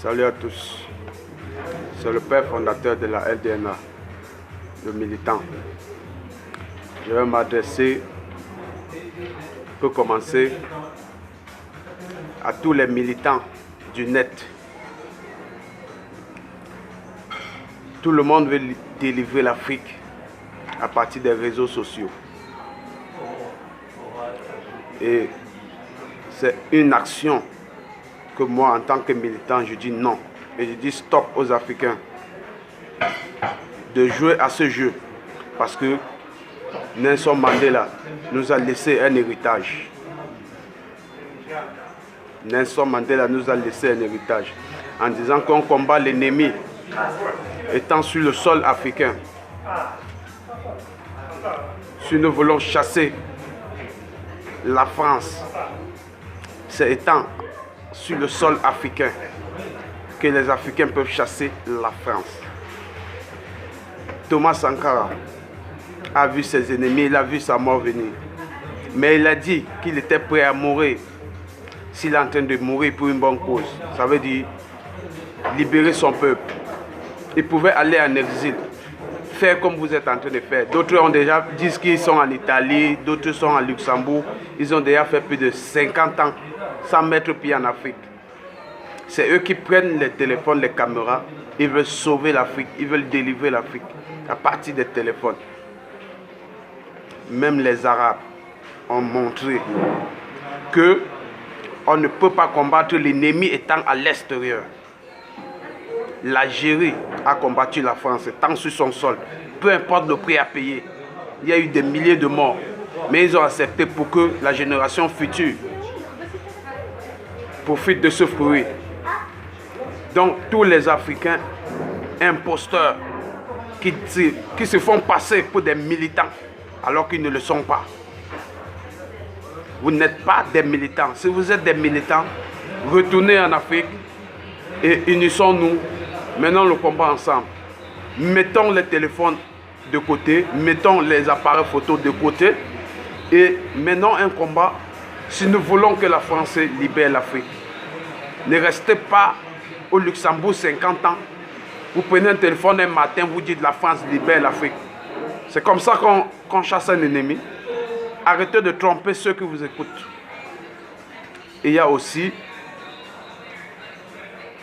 Salut à tous, c'est le père fondateur de la LDNA, le militant. Je vais m'adresser, pour commencer, à tous les militants du net. Tout le monde veut délivrer l'Afrique à partir des réseaux sociaux. Et c'est une action que moi, en tant que militant, je dis non. Et je dis stop aux Africains de jouer à ce jeu. Parce que Nelson Mandela nous a laissé un héritage. Nelson Mandela nous a laissé un héritage en disant qu'on combat l'ennemi étant sur le sol africain. Si nous voulons chasser la France, c'est étant sur le sol africain que les Africains peuvent chasser la France. Thomas Sankara a vu ses ennemis, il a vu sa mort venir. Mais il a dit qu'il était prêt à mourir s'il est en train de mourir pour une bonne cause. Ça veut dire libérer son peuple. Il pouvait aller en exil, faire comme vous êtes en train de faire. D'autres ont déjà dit qu'ils sont en Italie, d'autres sont en Luxembourg. Ils ont déjà fait plus de 50 ans sans mettre pied en Afrique. C'est eux qui prennent les téléphones, les caméras. Ils veulent sauver l'Afrique, ils veulent délivrer l'Afrique à partir des téléphones. Même les Arabes ont montré que on ne peut pas combattre l'ennemi étant à l'extérieur. L'Algérie a combattu la France étant sur son sol. Peu importe le prix à payer. Il y a eu des milliers de morts. Mais ils ont accepté pour que la génération future profite de ce fruit. Donc tous les Africains imposteurs qui se font passer pour des militants alors qu'ils ne le sont pas. Vous n'êtes pas des militants. Si vous êtes des militants, retournez en Afrique et unissons-nous. Menons le combat ensemble. Mettons les téléphones de côté, mettons les appareils photo de côté et menons un combat si nous voulons que la France libère l'Afrique. Ne restez pas au Luxembourg 50 ans. Vous prenez un téléphone un matin, vous dites la France libère l'Afrique. C'est comme ça qu'on chasse un ennemi. Arrêtez de tromper ceux qui vous écoutent. Et il y a aussi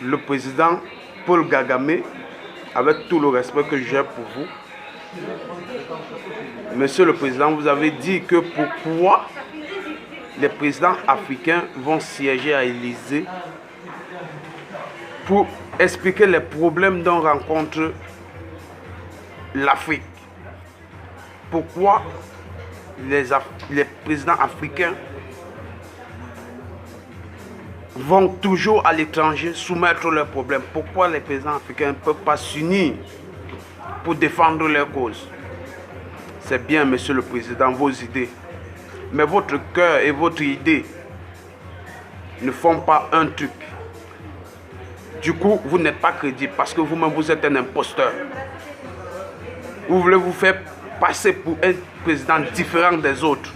le président Paul Kagame, avec tout le respect que j'ai pour vous. Monsieur le Président, vous avez dit que pourquoi les présidents africains vont siéger à l'Élysée pour expliquer les problèmes dont rencontre l'Afrique. Pourquoi les présidents africains vont toujours à l'étranger soumettre leurs problèmes? Pourquoi les présidents africains ne peuvent pas s'unir pour défendre leurs causes? C'est bien, Monsieur le Président, vos idées. Mais votre cœur et votre idée ne font pas un truc. Du coup, vous n'êtes pas crédible parce que vous-même, vous êtes un imposteur. Vous voulez vous faire passer pour un président différent des autres.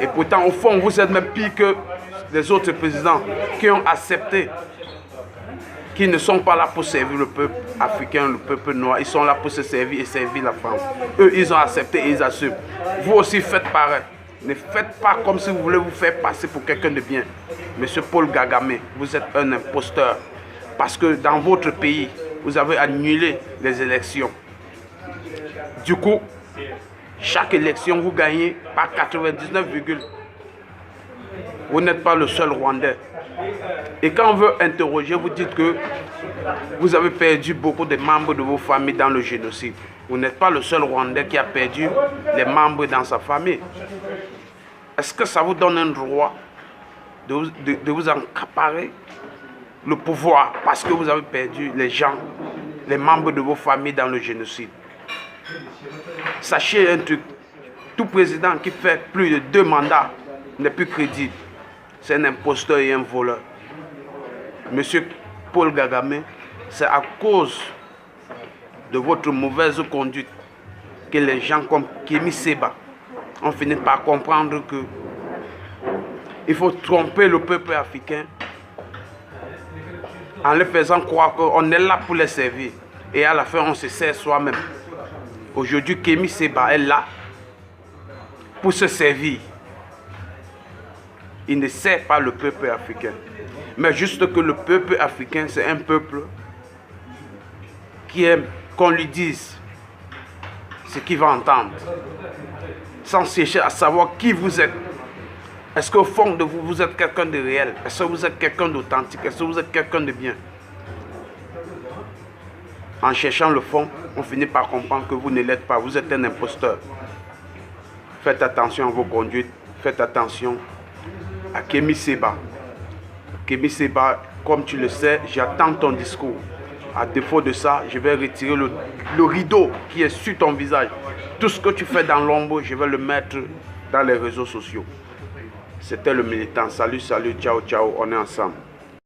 Et pourtant, au fond, vous êtes même pire que les autres présidents qui ont accepté, qui ne sont pas là pour servir le peuple africain, le peuple noir. Ils sont là pour se servir et servir la France. Eux, ils ont accepté et ils assument. Vous aussi, faites pareil. Ne faites pas comme si vous voulez vous faire passer pour quelqu'un de bien. Monsieur Paul Kagame, vous êtes un imposteur. Parce que dans votre pays, vous avez annulé les élections. Du coup, chaque élection, vous gagnez par 99, vous n'êtes pas le seul Rwandais. Et quand on veut interroger, vous dites que vous avez perdu beaucoup de membres de vos familles dans le génocide. Vous n'êtes pas le seul Rwandais qui a perdu les membres dans sa famille. Est-ce que ça vous donne un droit de vous accaparer le pouvoir parce que vous avez perdu les gens, les membres de vos familles dans le génocide? Sachez un truc, tout président qui fait plus de 2 mandats n'est plus crédible. C'est un imposteur et un voleur. Monsieur Paul Kagame, c'est à cause de votre mauvaise conduite que les gens comme Kémy Séba ont fini par comprendre que il faut tromper le peuple africain en leur faisant croire qu'on est là pour les servir. Et à la fin, on se sert soi-même. Aujourd'hui, Kémi Séba est là pour se servir. Il ne sert pas le peuple africain. Mais juste que le peuple africain, c'est un peuple qui aime qu'on lui dise ce qu'il va entendre. Sans chercher à savoir qui vous êtes. Est-ce qu'au fond de vous, vous êtes quelqu'un de réel? Est-ce que vous êtes quelqu'un d'authentique? Est-ce que vous êtes quelqu'un de bien? En cherchant le fond, on finit par comprendre que vous ne l'êtes pas. Vous êtes un imposteur. Faites attention à vos conduites. Faites attention à Kémi Séba. Kémi Séba, comme tu le sais, j'attends ton discours. À défaut de ça, je vais retirer le rideau qui est sur ton visage. Tout ce que tu fais dans l'ombre, je vais le mettre dans les réseaux sociaux. C'était le militant. Salut, salut, ciao, ciao, on est ensemble.